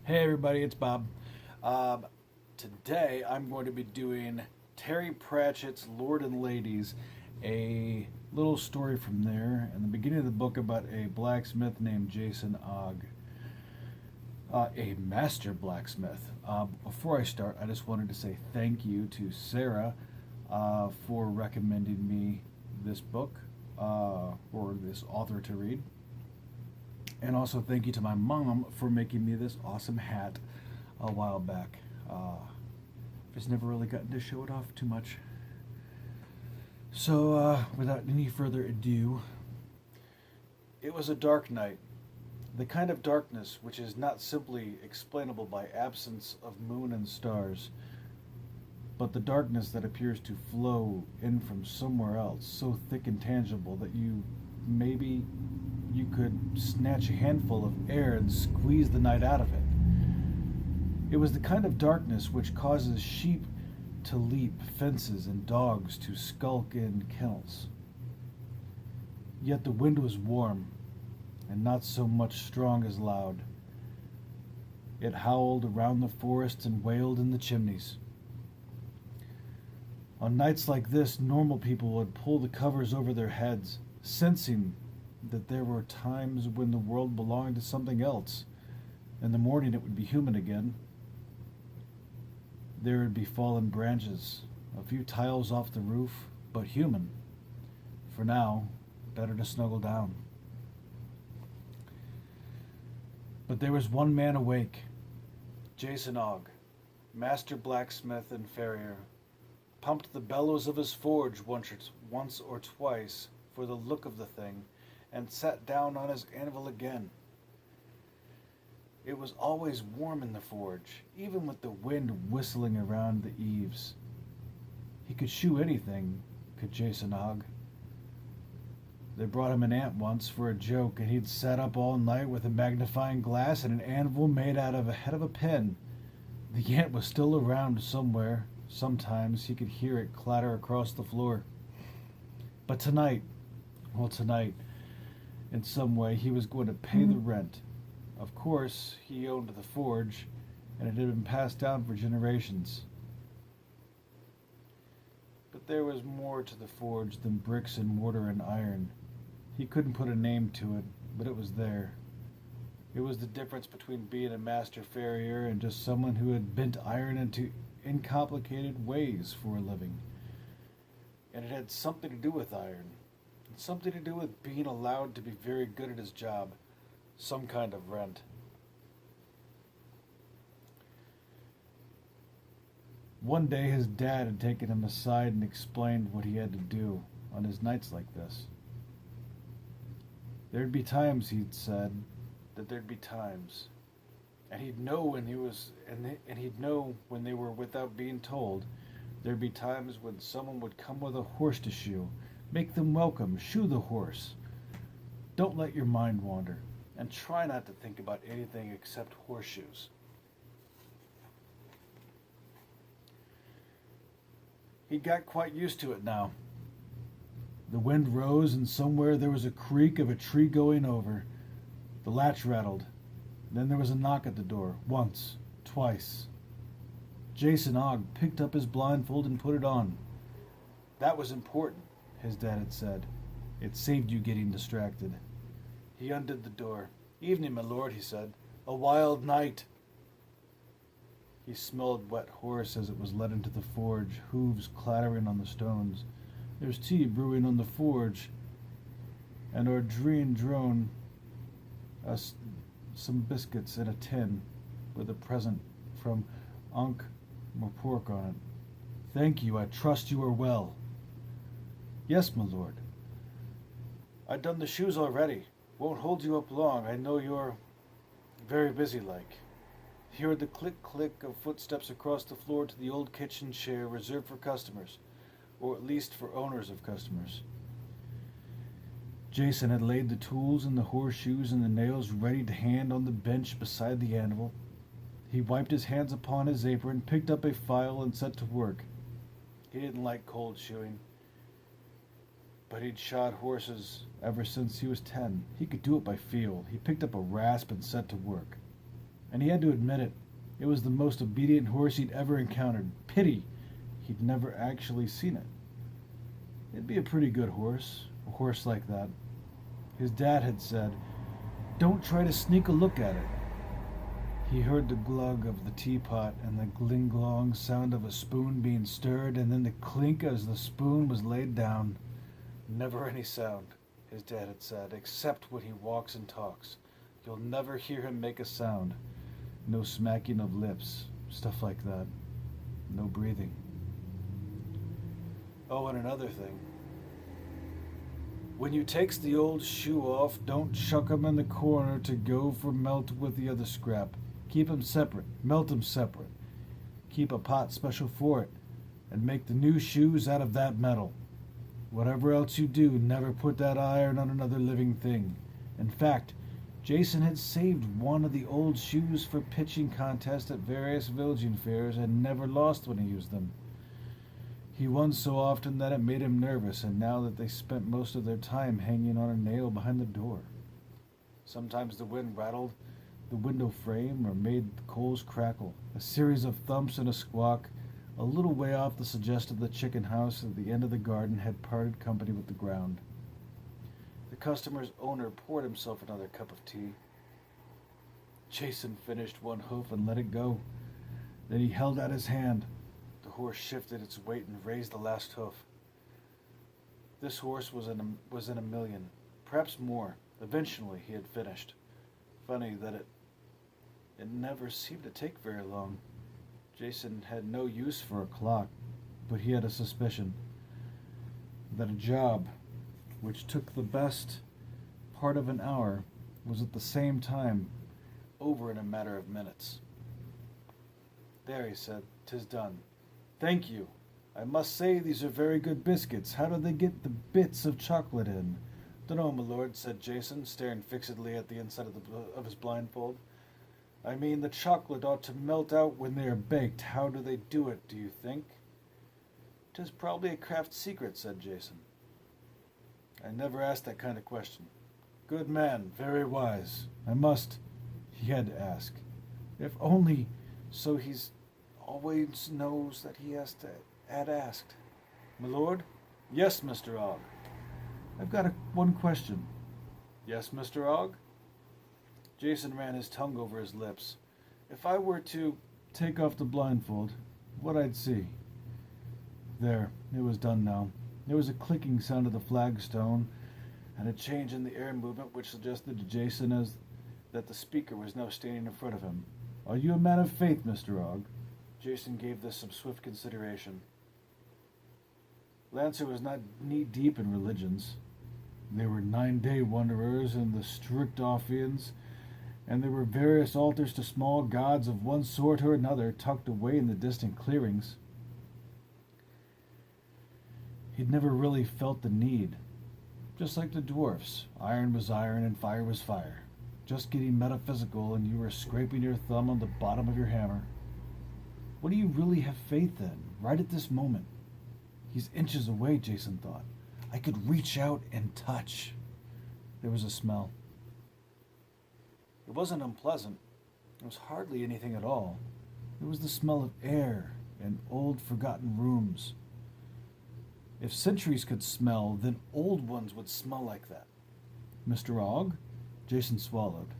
Hey everybody, it's Bob. Um, Today I'm going to be doing Terry Pratchett's Lord and Ladies, a little story from there in the beginning of the book about a blacksmith named Jason Ogg, a master blacksmith. Before I start, I just wanted to say thank you to Sarah for recommending me this book or this author to read. And also thank you to my mom for making me this awesome hat a while back. Just never really gotten to show it off too much. So, without any further ado, it was a dark night. The kind of darkness which is not simply explainable by absence of moon and stars, but the darkness that appears to flow in from somewhere else, so thick and tangible that maybe you could snatch a handful of air and squeeze the night out of it. It was the kind of darkness which causes sheep to leap fences and dogs to skulk in kennels. Yet the wind was warm and not so much strong as loud. It howled around the forest and wailed in the chimneys. On nights like this, normal people would pull the covers over their heads, sensing that there were times when the world belonged to something else. In the morning it would be human again. There would be fallen branches, a few tiles off the roof, but human. For now, better to snuggle down. But there was one man awake, Jason Ogg, master blacksmith and farrier, pumped the bellows of his forge once or twice for the look of the thing, and sat down on his anvil again. It was always warm in the forge, even with the wind whistling around the eaves. He could shoe anything, could Jason Ogg. They brought him an ant once for a joke, and he'd sat up all night with a magnifying glass and an anvil made out of a head of a pin. The ant was still around somewhere. Sometimes he could hear it clatter across the floor. But tonight, in some way, he was going to pay the rent. Of course, he owned the forge, and it had been passed down for generations. But there was more to the forge than bricks and mortar and iron. He couldn't put a name to it, but it was there. It was the difference between being a master farrier and just someone who had bent iron into uncomplicated ways for a living. And it had something to do with iron. Something to do with being allowed to be very good at his job. Some kind of rent. One day his dad had taken him aside and explained what he had to do on his nights like this. There'd be times, he'd said, that there'd be times. And he'd know when he'd know when they were without being told. There'd be times when someone would come with a horse to shoe. Make them welcome. Shoe the horse. Don't let your mind wander. And try not to think about anything except horseshoes. He got quite used to it now. The wind rose, and somewhere there was a creak of a tree going over. The latch rattled. Then there was a knock at the door. Once. Twice. Jason Ogg picked up his blindfold and put it on. That was important, his dad had said. It saved you getting distracted. He undid the door. Evening, my lord, he said. A wild night. He smelled wet horse as it was led into the forge, hooves clattering on the stones. There's tea brewing on the forge, and Ordrine drone us some biscuits in a tin with a present from Ankh Morpork on it. Thank you, I trust you are well. Yes, my lord. I've done the shoes already. Won't hold you up long. I know you're very busy like. He heard the click-click of footsteps across the floor to the old kitchen chair reserved for customers, or at least for owners of customers. Jason had laid the tools and the horseshoes and the nails ready to hand on the bench beside the anvil. He wiped his hands upon his apron, picked up a file, and set to work. He didn't like cold shoeing, but he'd shod horses ever since he was 10. He could do it by feel. He picked up a rasp and set to work. and he had to admit it. It was the most obedient horse he'd ever encountered. Pity he'd never actually seen it. It'd be a pretty good horse, a horse like that. His dad had said, "Don't try to sneak a look at it." He heard the glug of the teapot and the gling-glong sound of a spoon being stirred, and then the clink as the spoon was laid down. "Never any sound," his dad had said, "except when he walks and talks. You'll never hear him make a sound. No smacking of lips, stuff like that. No breathing." Oh, and another thing. When you takes the old shoe off, don't chuck 'em in the corner to go for melt with the other scrap. Keep 'em separate, melt 'em separate. Keep a pot special for it, and make the new shoes out of that metal. Whatever else you do, never put that iron on another living thing. In fact, Jason had saved one of the old shoes for pitching contests at various villaging fairs and never lost when he used them. He won so often that it made him nervous, and now that they spent most of their time hanging on a nail behind the door. Sometimes the wind rattled the window frame or made the coals crackle. A series of thumps and a squawk a little way off that suggested the chicken house at the end of the garden had parted company with the ground. The customer's owner poured himself another cup of tea. Jason finished one hoof and let it go. Then he held out his hand. The horse shifted its weight and raised the last hoof. This horse was in a million, perhaps more. Eventually he had finished. Funny that it never seemed to take very long. Jason had no use for a clock, but he had a suspicion that a job which took the best part of an hour was at the same time over in a matter of minutes. "There," he said, "'tis done. Thank you. I must say these are very good biscuits. How do they get the bits of chocolate in?" "Dunno, my lord," said Jason, staring fixedly at the inside of his blindfold. "I mean, the chocolate ought to melt out when they are baked. How do they do it, do you think?" "'Tis probably a craft secret," said Jason. "I never asked that kind of question." "Good man, very wise. He had to ask. If only so he's always knows that he had asked. "My lord?" "Yes, Mr. Ogg." "I've got one question." "Yes, Mr. Ogg?" Jason ran his tongue over his lips. "If I were to take off the blindfold, what I'd see." There, it was done now. There was a clicking sound of the flagstone, and a change in the air movement which suggested to Jason that the speaker was now standing in front of him. "Are you a man of faith, Mr. Ogg?" Jason gave this some swift consideration. Lancer was not knee-deep in religions. There were 9-day wanderers and the strict Ophians, and there were various altars to small gods of one sort or another tucked away in the distant clearings. He'd never really felt the need. Just like the dwarfs, iron was iron and fire was fire. Just getting metaphysical and you were scraping your thumb on the bottom of your hammer. What do you really have faith in, right at this moment? He's inches away, Jason thought. I could reach out and touch. There was a smell. It wasn't unpleasant. It was hardly anything at all. It was the smell of air and old forgotten rooms. If centuries could smell, then old ones would smell like that. "Mr. Ogg?" Jason swallowed.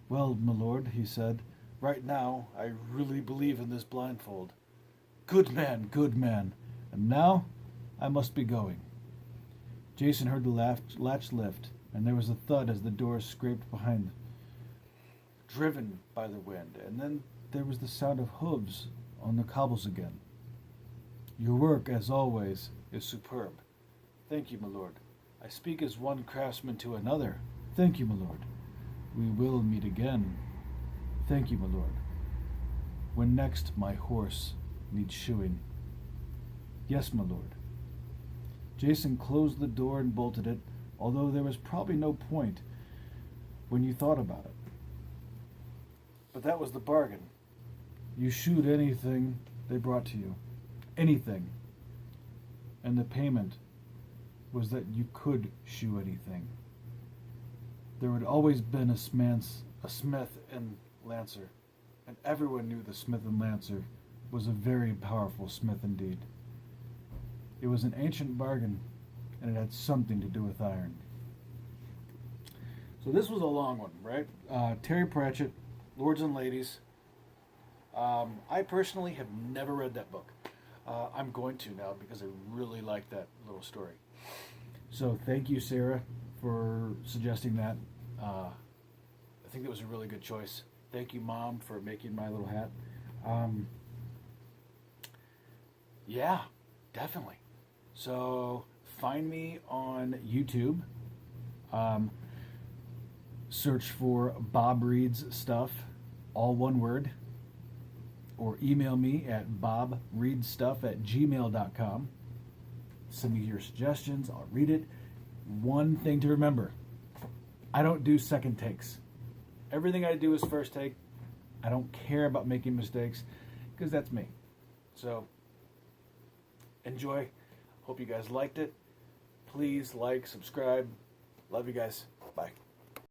"Well, my lord," he said, "right now I really believe in this blindfold." Good man, good man. And now I must be going." Jason heard the latch lift, and there was a thud as the door scraped behind, driven by the wind, and then there was the sound of hooves on the cobbles again. "Your work, as always, is superb." "Thank you, my lord. I speak as one craftsman to another." "Thank you, my lord. We will meet again." "Thank you, my lord. When next my horse needs shoeing." "Yes, my lord." Jason closed the door and bolted it, although there was probably no point when you thought about it. But that was the bargain. You shoed anything they brought to you. Anything. And the payment was that you could shoe anything. There had always been a smith in Lancer. and everyone knew the Smith and Lancer was a very powerful smith indeed. It was an ancient bargain, and it had something to do with iron. So this was a long one, right? Terry Pratchett, Lords and Ladies. I personally have never read that book. I'm going to now because I really like that little story. So thank you, Sarah, for suggesting that. I think that was a really good choice. Thank you, Mom, for making my little hat. Yeah, definitely. So find me on YouTube. Search for Bob Reads Stuff, all one word, or email me at bobreadstuff@gmail.com. Send me your suggestions. I'll read it. One thing to remember, I don't do second takes. Everything I do is first take. I don't care about making mistakes because that's me. So enjoy. Hope you guys liked it. Please like, subscribe. Love you guys. Bye.